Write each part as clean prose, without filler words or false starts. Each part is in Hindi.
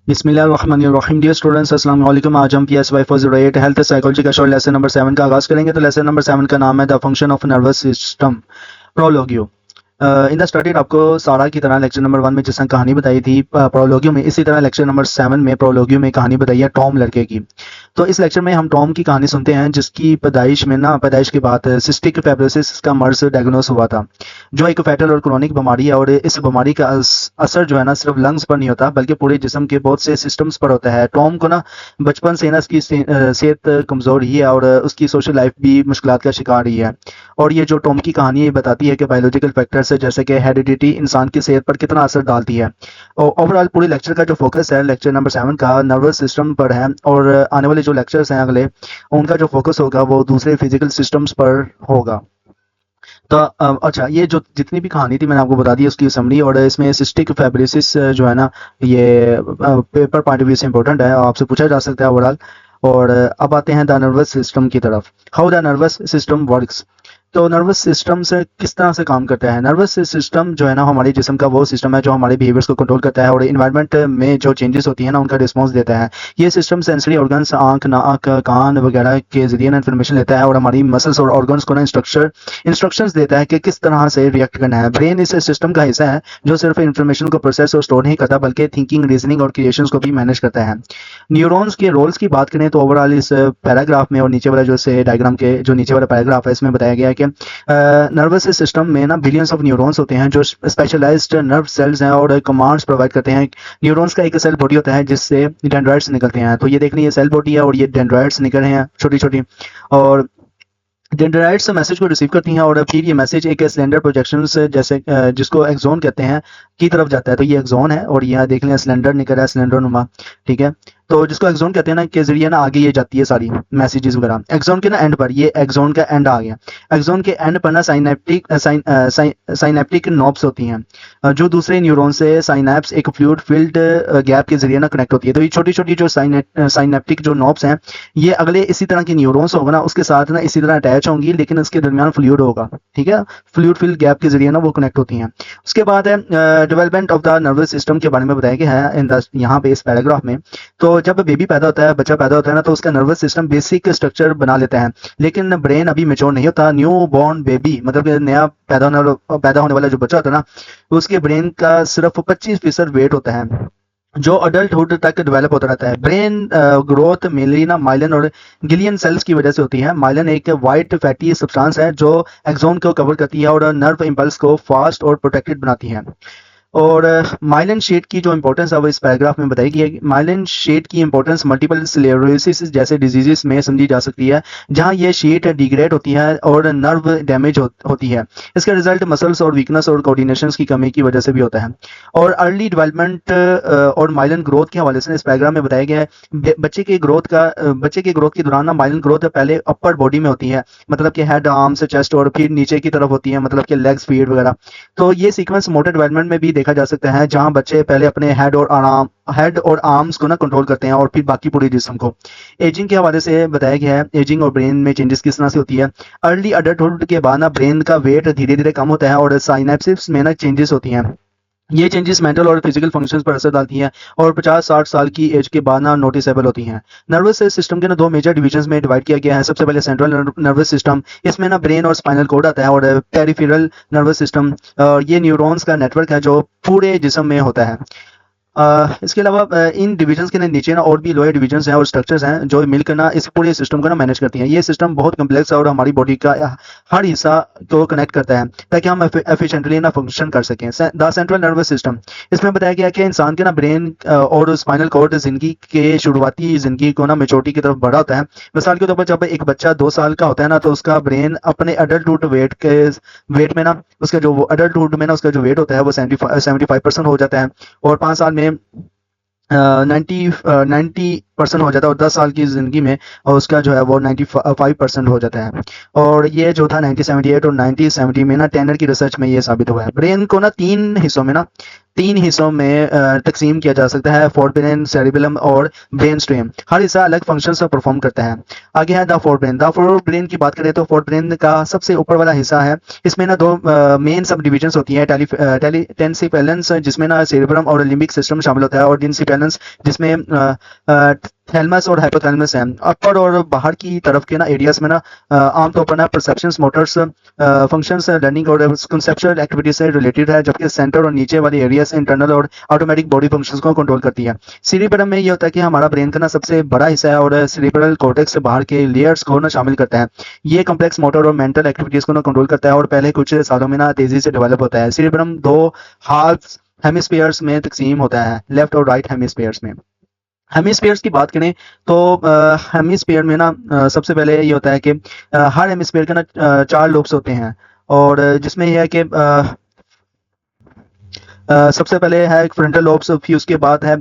बिस्मिल्लाहिर्रहमानिर्रहीम। डियर स्टूडेंट्स, अस्सलाम वालेकुम। आज हम PSY 408 हेल्थ साइकोलॉजी का शॉर्ट लेसन नंबर 7 का आगाज़ करेंगे। तो लेसन नंबर 7 का नाम है the function of nervous system, प्रोलोगियो। इन द स्टडी आपको सारा की तरह लेक्चर नंबर 1 में जिस तरह कहानी बताई थी प्रोलोगियो में, इसी तरह लेक्चर नंबर 7 में प्रोलोगियो में कहानी बताई है टॉम लड़के की। तो इस लेक्चर में हम टॉम की कहानी सुनते हैं, जिसकी पैदाइश के बाद सिस्टिक फाइब्रोसिस का मर्ज डायग्नोस हुआ था, जो एक फैटल और क्रोनिक बीमारी है। और इस बीमारी का असर जो है ना सिर्फ लंग्स पर नहीं होता, बल्कि पूरे जिस्म के बहुत से सिस्टम्स पर होता है। टॉम को ना बचपन से ना इसकी सेहत कमज़ोर ही है और उसकी सोशल लाइफ भी मुश्किलात का शिकार रही है। और ये जो टॉम की कहानी है बताती है कि बायोलॉजिकल फैक्टर्स जैसे कि हेरिडिटी इंसान की सेहत पर कितना असर डालती है। और ओवरऑल पूरे लेक्चर का जो फोकस है लेक्चर नंबर 7 का नर्वस सिस्टम पर है, और आने वाले जो लेक्चर्स हैं अगले, उनका जो फोकस होगा वो दूसरे फिजिकल सिस्टम्स पर होगा। तो अच्छा, ये जो जितनी भी कहानी थी मैंने आपको बता दी उसकी समरी। और इसमें सिस्टिक फाइब्रोसिस जो है ना, ये पेपर पॉइंट ऑफ व्यू से इंपॉर्टेंट है, आपसे पूछा जा सकता है ओवरऑल। और अब आते हैं द नर्वस सिस्टम की तरफ। How the nervous system works. तो नर्वस सिस्टम से किस तरह से काम करता है। नर्वस सिस्टम जो है ना हमारे जिस्म का वो सिस्टम है जो हमारे बिहेवियर्स को कंट्रोल करता है और इन्वायरमेंट में जो चेंजेस होती है ना उनका रिस्पॉन्स देता है। ये सिस्टम सेंसरी ऑर्गन्स, आंख, नाक, कान वगैरह के जरिए ना इन्फॉर्मेशन लेता है और हमारी मसल्स और ऑर्गन्स को ना इंस्ट्रक्शंस देता है कि किस तरह से रिएक्ट करना है। ब्रेन इस सिस्टम का हिस्सा है जो सिर्फ इन्फॉर्मेशन को प्रोसेस और स्टोर नहीं करता, बल्कि थिंकिंग, रीजनिंग और क्रिएशंस को भी मैनेज करता है। न्यूरॉन्स के रोल्स की बात करें तो ओवरऑल इस पैराग्राफ में और नीचे वाला जो से डायग्राम के जो नीचे वाला पैराग्राफ है इसमें बताया गया है कि नर्वस सिस्टम में ना बिलियंस ऑफ न्यूरॉन्स होते हैं जो स्पेशलाइज्ड नर्व सेल्स हैं और कमांड्स प्रोवाइड करते हैं। न्यूरॉन्स का एक सेल बॉडी होता है जिससे डेंड्राइट्स निकलते हैं। तो ये देख लीजिए सेल बॉडी है और ये डेंड्राइट्स निकल रहे हैं छोटी छोटी, और डेंड्राइट्स मैसेज को रिसीव करती हैं और फिर ये मैसेज एक सिलेंडर प्रोजेक्शन से जैसे जिसको एक्सोन कहते हैं की तरफ जाता है। तो ये एक्सोन है और यहाँ देख लें सिलेंडर निकल रहा है, सिलेंडर नुमा, ठीक है। तो जिसको एक्सोन कहते हैं ना के जरिए ना आगे ये जाती है सारी मैसेजेस वगैरह। एक्सोन के ना एंड पर, ये एक्सोन का एंड आ गया। एक्सोन के एंड पर ना साइनेप्टिक नोब्स होती हैं जो दूसरे न्यूरॉन से साइनैप्स एक फ्लूइड फिल्ड गैप के जरिए ना कनेक्ट होती है। तो ये छोटी छोटी जो साइनेप्टिक जो नोब्स हैं ये अगले इसी तरह के न्यूरॉन्स होगा ना उसके साथ ना इसी तरह अटैच होंगी, लेकिन इसके दरमियान फ्लूइड होगा, ठीक है। फ्लूइड फिल्ड गैप के जरिए ना वो कनेक्ट होती हैं। उसके बाद है development of the nervous system के बारे में बताया गया है इन यहाँ पे इस पैराग्राफ में। तो जब बेबी पैदा होता है, बच्चा पैदा होता है ना, तो उसका नर्वस सिस्टम बेसिक स्ट्रक्चर बना लेता है, लेकिन ब्रेन अभी मेच्योर नहीं होता। न्यू बॉर्न बेबी मतलब नया पैदा होने वाला जो बच्चा होता है ना, उसके ब्रेन का सिर्फ 25% वेट होता है जो अडल्टहुड तक डेवलप होता रहता है। ब्रेन ग्रोथ मेनली ना माइलिन और गिलियन सेल्स की वजह से होती है। माइलिन एक वाइट फैटी सब्सटेंस है जो एक्सोन को कवर करती है और नर्व इंपल्स को फास्ट और प्रोटेक्टेड बनाती है। और माइलिन शीट की जो इंपॉर्टेंस है वो इस पैराग्राफ में बताई गई है। माइलिन शीट की इंपॉर्टेंस मल्टीपल स्क्लेरोसिस जैसे डिजीजेस में समझी जा सकती है, जहां ये शीट डिग्रेड होती है और नर्व डैमेज होती है। इसका रिजल्ट मसल्स और वीकनेस और कोऑर्डिनेशन की कमी की वजह से भी होता है। और अर्ली डेवलपमेंट और माइलिन ग्रोथ के हवाले से इस पैराग्राफ में बताया गया है बच्चे के ग्रोथ के दौरान ना माइलिन ग्रोथ पहले अपर बॉडी में होती है, मतलब कि हेड, आर्म्स, चेस्ट, और फिर नीचे की तरफ होती है, मतलब कि लेग्स, फीट वगैरह। तो ये सीक्वेंस मोटर डेवलपमेंट में भी देखा जा सकता है, जहां बच्चे पहले अपने हेड और आर्म्स को ना कंट्रोल करते हैं और फिर बाकी पूरे जिस्म को। एजिंग के हवाले से बताया गया है एजिंग और ब्रेन में चेंजेस किस तरह से होती है। अर्ली अडल्टहुड के बाद ना ब्रेन का वेट धीरे धीरे कम होता है और साइनेप्सिस में ना चेंजेस होती हैं। ये चेंजेस मेंटल और फिजिकल फंक्शंस पर असर डालती हैं और 50-60 साल की एज के बाद ना नोटिसेबल होती हैं। नर्वस सिस्टम के ना दो मेजर डिविजन्स में डिवाइड किया गया है। सबसे पहले सेंट्रल नर्वस सिस्टम, इसमें ना ब्रेन और स्पाइनल कोड आता है। और पेरिफेरल नर्वस सिस्टम, ये न्यूरॉन्स का नेटवर्क है जो पूरे जिस्म में होता है। इसके अलावा इन डिविजन्स के नीचे ना और भी लोअर डिविजन्स हैं और स्ट्रक्चर्स हैं जो मिलकर ना इस पूरे सिस्टम को ना मैनेज करती हैं। ये सिस्टम बहुत कम्प्लेक्स है और हमारी बॉडी का हर हिस्सा को कनेक्ट करता है ताकि हम एफिशिएंटली ना फंक्शन कर सकें। द सेंट्रल नर्वस सिस्टम, इसमें बताया गया कि इंसान के ना ब्रेन और स्पाइनल कॉर्ड जिंदगी के शुरुआती जिंदगी को ना मेच्योरिटी की तरफ बढ़ा होता है। मिसाल के तौर पर जब एक बच्चा 2 साल का होता है ना, तो उसका ब्रेन अपने अडल्टहुड वेट में ना उसका जो अडल्टहुड में ना उसका जो वेट होता है वो 75% हो जाता है। और 5 साल में 90 परसेंट हो जाता है और 10 साल की ज़िंदगी में उसका जो है वो 95% हो जाता है। और ये जो था 1978 और 1970 में ना टैनर की रिसर्च में ये साबित हुआ है। ब्रेन को ना तीन हिस्सों में तकसीम किया जा सकता है, फोरब्रेन, सेरिबेलम और ब्रेन स्टेम। हर हिस्सा अलग फंक्शंस परफॉर्म करता है। आगे है द फोरब्रेन। द फोरब्रेन की बात करें तो फोरब्रेन का सबसे ऊपर वाला हिस्सा है। इसमें ना दो मेन सब डिविजन्स होती हैं, टेंसिपेलेंस जिसमें ना सेरिब्रम और लिम्बिक सिस्टम शामिल होता है, और डेंसिपेलेंस जिसमें थैलमस और हाइपोथैलेमस है। अपर और बाहर की तरफ के ना एरियाज में ना आमतौर पर ना परसेप्शंस, मोटर्स, फंक्शंस, लर्निंग और कंसेप्चुअल एक्टिविटीज से रिलेटेड है, जबकि सेंटर और नीचे वाली एरियाज इंटरनल और ऑटोमेटिक बॉडी फंक्शंस को कंट्रोल करती है। सेरिब्रम में ये होता है कि हमारा ब्रेन का ना सबसे बड़ा हिस्सा है और सेरिब्रल कॉर्टेक्स बाहर के लेयर्स को ना शामिल करता है। ये कॉम्प्लेक्स मोटर और मेंटल एक्टिविटीज को ना कंट्रोल करता है और पहले कुछ सालों में ना तेजी से डेवलप होता है। सेरिब्रम दो हाफ हेमिस्फीयर्स में तकसीम होता है, लेफ्ट और राइट हेमिस्फीयर्स में। हेमिस्फीयर्स की बात करें तो हेमिस्फीयर में ना सबसे पहले ये होता है कि हर हेमिस्फीयर के ना 4 लोब्स होते हैं, और जिसमें यह है कि सबसे पहले है फ्रंटल लोब्स, फिर उसके बाद है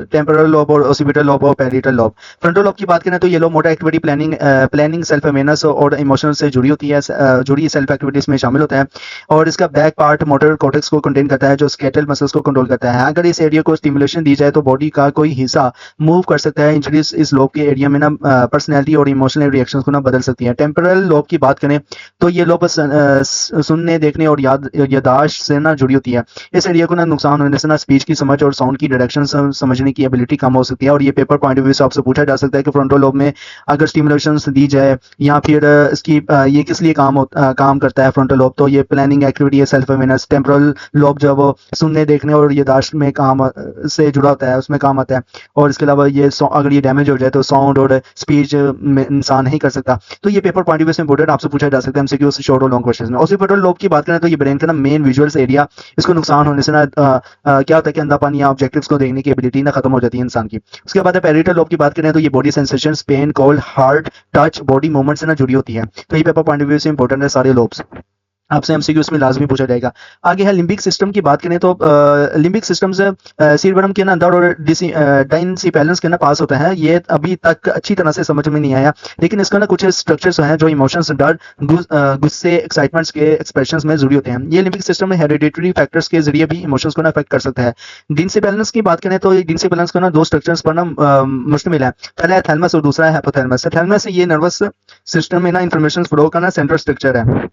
टेम्पोरल लोब और ओसिपिटल लोब और पेरिटल लोब। फ्रंटल लोब की बात करें तो ये lobe motor activity, planning, self awareness और इमोशनल से जुड़ी होती है, जुड़ी सेल्फ एक्टिविटीज में शामिल होता है। और इसका बैक पार्ट मोटर कॉर्टेक्स को कंटेन करता है, जो स्केलेटल मसल्स को कंट्रोल करता है। अगर इस एरिया को स्टिमुलेशन दी जाए तो बॉडी का कोई हिस्सा मूव कर सकता है। इंजरीज इस लोब के एरिया में ना पर्सनैलिटी और इमोशनल रिएक्शन को ना बदल सकती है। टेम्पोरल लोब की बात करें तो ये लोब सुनने, देखने और याददाश्त से ना जुड़ी होती है। इस एरिया को ना नुकसान होने से ना स्पीच की समझ और साउंड की डायरेक्शन समझने की एबिलिटी कम हो सकती है। और ये पेपर पॉइंट ऑफ व्यू से आपसे पूछा जा सकता है कि फ्रंटल लोब में अगर स्टिमुलेशन दी जाए या फिर इसकी ये किस लिए काम करता है फ्रंटल लोब, तो ये प्लानिंग एक्टिविटी है, सेल्फ अवेयरनेस। टेम्पोरल लोब जब सुनने, देखने और याददाश्त में काम से जुड़ा होता है, उसमें काम आता है। और इसके अलावा ये अगर ये डैमेज हो जाए तो साउंड और स्पीच में इंसान नहीं कर सकता। तो ये पेपर पॉइंट ऑफ व्यू से इंपोर्टेंट आपसे पूछा जा सकता है एमसीक्यू से, शॉर्ट और लॉन्ग क्वेश्चंस में। ओसिपिटल लोब की बात करें तो ये ब्रेन का ना मेन विजुअल्स एरिया, इसको नुकसान होने से ना क्या होता है कि अंधापन या ऑब्जेक्टिव्स को देखने की एबिलिटी ना खत्म हो जाती है इंसान की। उसके बाद पेरिटल लोब की बात करें तो ये body sensations, pain, cold, heart, touch, body movement से ना जुड़ी होती है। तो ये पेपर पॉइंट ऑफ व्यू से इंपॉर्टेंट है सारे लोब्स, आपसे एमसीक्यूज में लाजमी पूछा जाएगा। आगे है लिम्बिक सिस्टम की बात करें तो लिम्बिक सिस्टम से सीरबरम के ना अंदर और डाइंसिपेलेंस के ना पास होता है। ये अभी तक अच्छी तरह से समझ में नहीं आया, लेकिन इसका ना कुछ स्ट्रक्चर्स हैं जो इमोशंस, डर, गुस्से, एक्साइटमेंट्स के एक्सप्रेशंस में जुड़ी होते हैं। ये लिम्बिक सिस्टम में हेरिडिटरी फैक्टर्स के जरिए भी इमोशंस को ना अफेक्ट कर सकता है। डिंसिपेलेंस की बात करें तो डिंसिपेलेंस को ना 2 स्ट्रक्चर्स पर ना मुश्तमिल है। पहला है थैलमस और दूसरा है हाइपोथैलेमस। थैलमस ये नर्वस सिस्टम में ना इंफॉर्मेशन फ्लो का ना सेंट्रल स्ट्रक्चर है,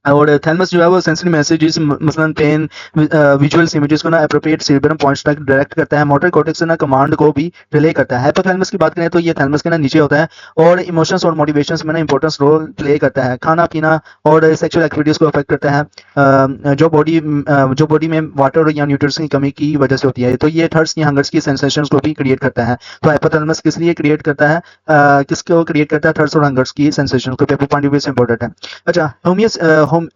और थैलमस जो है वो सेंसरी मैसेजेस, मसलन पेन, विजुअल्स, इमेजेस को ना एप्रोप्रिएट सेरिब्रम पॉइंट्स तक डायरेक्ट करता है। मोटर कॉर्टेक्स से ना कमांड को भी रिले करता है। हाइपोथैलेमस की बात करें तो ये थैलमस के ना नीचे होता है और इमोशंस और मोटिवेशंस में ना इंपॉर्टेंस रोल प्ले करता है। खाना पीना और सेक्सुअल एक्टिविटीज को अफेक्ट करता है, जो बॉडी में वाटर या न्यूट्रिएंट्स की कमी की वजह से होती है। तो ये थर्स्ट या हंगर्स की सेंसेशंस को भी क्रिएट करता है। तो हाइपोथैलेमस किस लिए क्रिएट करता है, किसको क्रिएट करता है? थर्स्ट और हंगर्स की सेंसेशन को। पेपर पॉइंट ऑफ व्यू से इंपॉर्टेंट है। अच्छा,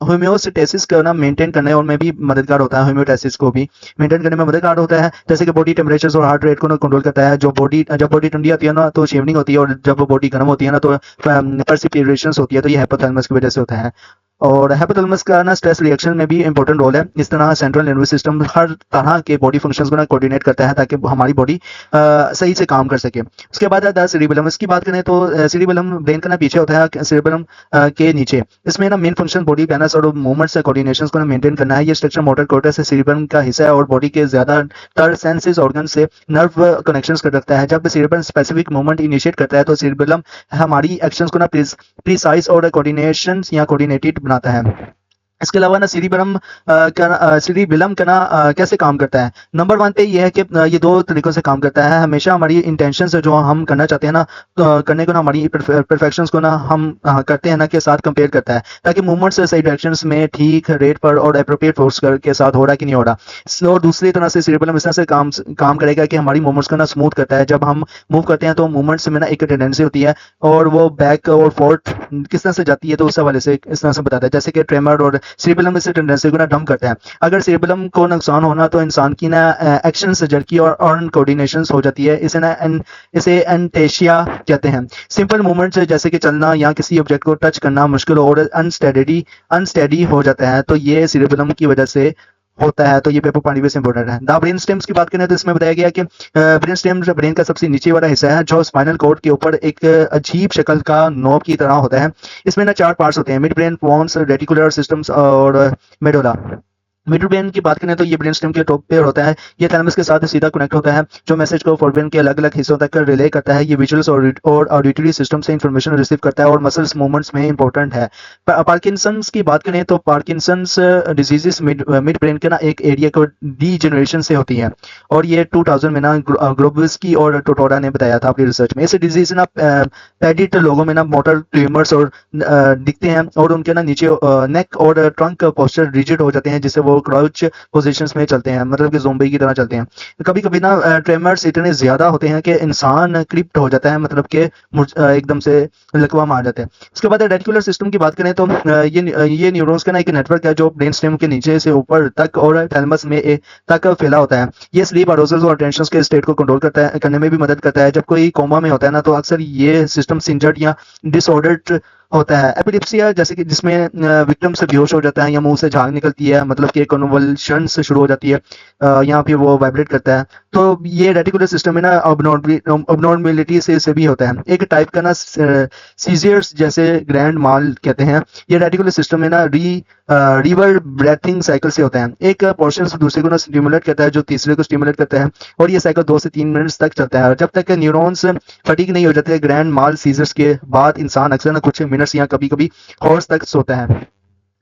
होम्योस्टेसिस को ना मेंटेन करने और में भी मददगार होता है। होम्योस्टेसिस को भी मेंटेन करने में मददगार होता है, जैसे कि बॉडी टेम्परेचर और हार्ट रेट को ना कंट्रोल करता है। जब बॉडी ठंडी होती है ना तो शेवनिंग होती है, और जब बॉडी गर्म होती है ना तो परसिपिरेशन होती है। तो ये हाइपोथैलेमस की वजह से होता है। और हाइपोथैलेमस का ना स्ट्रेस रिएक्शन में भी इंपॉर्टेंट रोल है। इस तरह सेंट्रल नर्वस सिस्टम हर तरह के बॉडी फंक्शंस को ना कोऑर्डिनेट करता है ताकि हमारी बॉडी सही से काम कर सके। उसके बाद है सेरिबेलम। इसकी बात करें तो सेरिबेलम ब्रेन का ना पीछे होता है, सेरिबेलम के नीचे। इसमें ना मेन फंक्शन बॉडी बैलेंस और मूवमेंट्स कोऑर्डिनेशन को ना मेंटेन करना है। ये स्ट्रक्चर मोटर कॉर्टेक्स से सेरिबेलम का हिस्सा है और बॉडी के ज्यादातर सेंसेस ऑर्गन से नर्व कनेक्शंस कर रखता है। जब सेरिबेलम स्पेसिफिक मूवमेंट इनिशिएट करता है तो सेरिबेलम हमारी एक्शंस को ना प्रिसाइज और कोऑर्डिनेशन या कोऑर्डिनेटेड बनाता है। इसके अलावा ना सीरिबेलम का ना कैसे काम करता है? नंबर 1 पे ये है कि ये 2 तरीकों से काम करता है। हमेशा हमारी इंटेंशन से जो हम करना चाहते हैं ना, करने को ना हमारी परफेक्शंस को ना हम करते हैं ना के साथ कंपेयर करता है, ताकि मूवमेंट्स सही डायरेक्शंस में ठीक रेट पर और एप्रोप्रिएट फोर्स के साथ हो रहा है कि नहीं हो रहा। और दूसरी तरह से सीरिबेलम इस तरह से काम करेगा कि हमारी मूवमेंट्स को ना स्मूथ करता है। जब हम मूव करते हैं तो मूवमेंट्स में ना एक टेंडेंसी होती है और वो बैक और फोर्थ किस तरह से जाती है, तो उस हवाले से इस तरह से बताता है, जैसे कि ट्रेमर। और सेरिबेलम इस टेंडेंसी को ना डंप करता है। अगर सेरिबेलम को नुकसान होना तो इंसान की ना एक्शंस जड़की और कोऑर्डिनेशंस हो जाती है। इसे एंटेशिया कहते हैं। सिंपल मूवमेंट्स जैसे कि चलना या किसी ऑब्जेक्ट को टच करना मुश्किल और अनस्टेडी हो जाता है, तो ये सेरिबेलम की वजह से होता है, तो ये पेपर पॉइंट ऑफ व्यू से इंपॉर्टेंट है। द ब्रेन स्टेम्स की बात करें तो इसमें बताया गया कि ब्रेन स्टेम ब्रेन का सबसे नीचे वाला हिस्सा है जो स्पाइनल कॉर्ड के ऊपर एक अजीब शक्ल का नोब की तरह होता है। इसमें ना 4 पार्ट्स होते हैं, mid brain, pons, reticular systems और मेडुला। मिड ब्रेन की बात करें तो ये ब्रेन स्टेम के टॉप पे होता है, ये थैलेमस के साथ सीधा कनेक्ट होता है जो मैसेज को फोरब्रेन के अलग-अलग हिस्सों तक रिले करता है। ये विजुअल्स और ऑडिटरी सिस्टम से इंफॉर्मेशन रिसीव करता है और मसल्स मूवमेंट्स में इंपॉर्टेंट है। पार्किंसंस की बात करें तो पार्किंसंस डिजीजेस मिड ब्रेन के ना एक एरिया को डीजेनरेशन से होती है और ये 2000 में ना ग्रोब्स्की और टोटोरा ने बताया था अपनी रिसर्च में। इस डिजीज ना पेडिट लोगों में ना मोटर ट्यूमर्स और दिखते हैं और उनके ना नीचे नेक और ट्रंक पोस्चर रिजिड हो जाते हैं जिससे वो क्राउच पोजीशंस में चलते हैं, मतलब कि ज़ोंबी की तरह चलते हैं। कभी-कभी ना ट्रेमर्स इतने ज़्यादा होते हैं कि इंसान क्रिप्ट हो जाता है, मतलब कि एकदम से लकवा मार जाते हैं। उसके बाद रेटिकुलर सिस्टम की बात करें तो ये न्यूरॉन्स का ना एक नेटवर्क है जो ब्रेन स्टेम के नीचे से ऊपर तक और थैलेमस में तक फैला होता है। ये स्लीप अरोसल्स और टेंशन्स के स्टेट को कंट्रोल करने में भी मदद करता है। जब कोई कोमा में होता है ना तो अक्सर ये सिस्टम इंजर्ड या डिसऑर्डर्ड होता है। एपिलेप्सिया जैसे कि जिसमें विक्टिम से बेहोश हो जाता है या मुंह से झाग निकलती है, मतलब कि कन्वल्शंस शुरू हो जाती है या फिर वो वाइब्रेट करता है, तो ये रेटिकुलर सिस्टम में ना अबनॉर्मलिटी से भी होता है। एक टाइप का ना सीजियर्स जैसे ग्रैंड माल कहते हैं। ये रेटिकुलर सिस्टम में ना रिवर ब्रेथिंग साइकिल से होता है। एक पोर्शन से दूसरे को ना स्टिमुलेट करता है जो तीसरे को स्टिमुलेट करता है और ये साइकिल 2 से 3 मिनट्स तक चलता है। और जब तक न्यूरॉन्स फटीग नहीं हो जाते ग्रैंड माल सीजर्स के बाद इंसान अक्सर ना कुछ मिनट्स या कभी-कभी हॉर्स तक सोता है।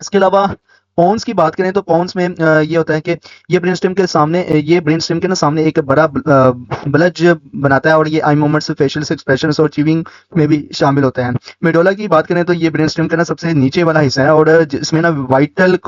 इसके अलावा पॉन्स की बात करें तो पॉन्स में ये होता है कि ये ब्रेन स्टेम के ना सामने एक बड़ा ब्लज बनाता है और ये आई मूवमेंट्स, फेशियल एक्सप्रेशंस और चीविंग में भी शामिल होता है। मेडोला की बात करें तो ये ब्रेन स्टेम का ना सबसे नीचे वाला हिस्सा है और जिसमें ना वाइटल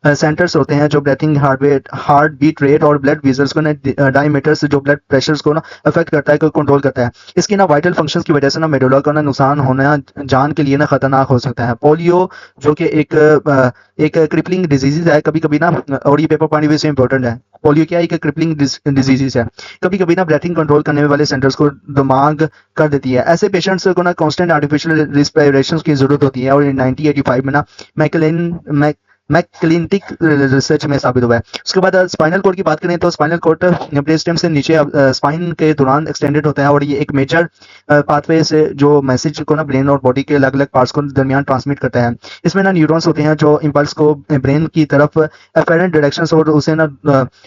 सेंटर्स होते हैं जो ब्रीथिंग, हार्ट बीट रेट और ब्लड वेसल्स को ना डायमीटर्स जो ब्लड प्रेशर्स को ना अफेक्ट करता है, को कंट्रोल करता है। इसकी ना वाइटल फंक्शंस की वजह से ना मेडोला का ना नुकसान होना जान के लिए ना खतरनाक हो सकता है। पोलियो जो कि एक क्रिपलिंग डिजीज है कभी-कभी ना, और ये पेपर पॉइंट ऑफ व्यू से इंपॉर्टेंट है। पोलियो क्या है, एक क्रिपलिंग डिजीज है, कभी-कभी ना ब्रीथिंग कंट्रोल करने वाले सेंटर्स को दिमाग कर देती है। ऐसे पेशेंट्स को ना कांस्टेंट आर्टिफिशियल रिस्पिरेशन की जरूरत होती है और 1985 में ना मैकक्लिंटिक रिसर्च में साबित हुआ है। उसके बाद स्पाइनल कोड की बात करें तो स्पाइनल कोड ब्रेन स्टेम से नीचे स्पाइन के दौरान एक्सटेंडेड होता है और ये एक मेजर पाथवे से जो मैसेज को ना ब्रेन और बॉडी के अलग अलग पार्ट्स को दरमियान ट्रांसमिट करता है। इसमें ना न्यूरॉन्स होते हैं जो इम्पल्स को ब्रेन की तरफ एफेरेंट डायरेक्शंस और उसे ना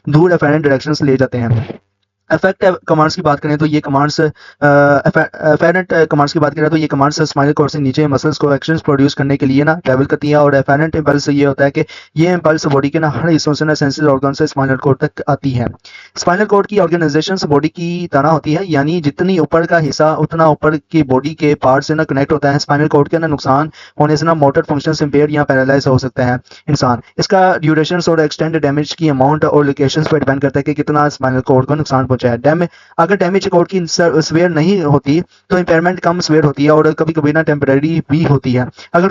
दूर एफेरेंट डायरेक्शंस ले जाते हैं। अफेक्ट कमांड्स की बात करें तो ये कमांड्स एफेरेंट कमांड्स की बात करें तो ये कमांड्स स्पाइनल कॉर्ड से नीचे मसल्स को एक्शंस प्रोड्यूस करने के लिए ना ट्रैवल करती है और एफेरेंट इंपल्स ये होता है कि ये इंपल्स बॉडी के ना हर हिस्सों से ना सेंसरी ऑर्गन से स्पाइनल कॉर्ड तक आती है। स्पाइनल कॉर्ड की ऑर्गेनाइजेशन बॉडी की तरह होती है, यानी जितनी ऊपर का हिस्सा उतना ऊपर की बॉडी के पार्ट से ना कनेक्ट होता है। स्पाइनल कॉर्ड के ना नुकसान होने से ना मोटर फंक्शंस इंपेयर या पैरालाइज हो सकता है इंसान। इसका ड्यूरेशन और एक्सटेंड डैमेज की अमाउंट और लोकेशंस पर डिपेंड करता है कि कितना स्पाइनल कॉर्ड को नुकसान पहुंचा है। अगर डैमेज कोड की स्वेयर नहीं होती तो इम्पेयरमेंट कम स्वेयर होती है और कभी-कभी ना टेम्परेरी भी होती है। अगर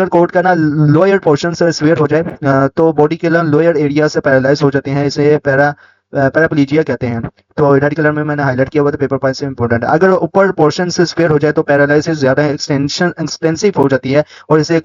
कोड का ना लोअर पोर्शन से स्वेयर हो जाए तो बॉडी के लोअर एरिया से पैरालाइज हो जाते हैं, इसे पैराप्लीजिया कहते हैं। तो रेड कलर में मैंने हाईलाइट किया हुआ था, पेपर पॉइंट से इंपॉर्टेंट है। अगर ऊपर पोर्शन से स्वेयर हो जाए तो पैरालाइसिस ज्यादा एक्सटेंसिव हो जाती है और इसे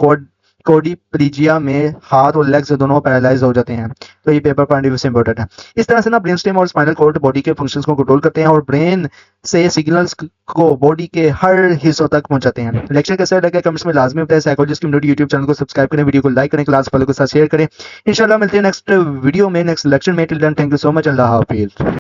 कोडिप्लीजिया में हाथ और लेग्स दोनों पैरालाइज हो जाते हैं। तो ये पेपर पॉइंट ऑफ व्यू से इंपॉर्टेंट है। इस तरह से ना ब्रेन स्टेम और स्पाइनल कॉर्ड बॉडी के फंक्शंस को कंट्रोल करते हैं और ब्रेन से सिग्नल्स को बॉडी के हर हिस्सों तक पहुंचाते हैं। लेक्चर कैसा लगा कमेंट्स में लाजमी बताएं। साइकोलॉजिस्ट कम्युनिटी यूट्यूब चैनल को सब्सक्राइब करें, वीडियो को लाइक करें, क्लास फॉलो के साथ शेयर करें। इंशाल्लाह मिलते हैं नेक्स्ट वीडियो में, नेक्स्ट लेक्चर में। Till then thank you so much. अल्लाह हाफिज़।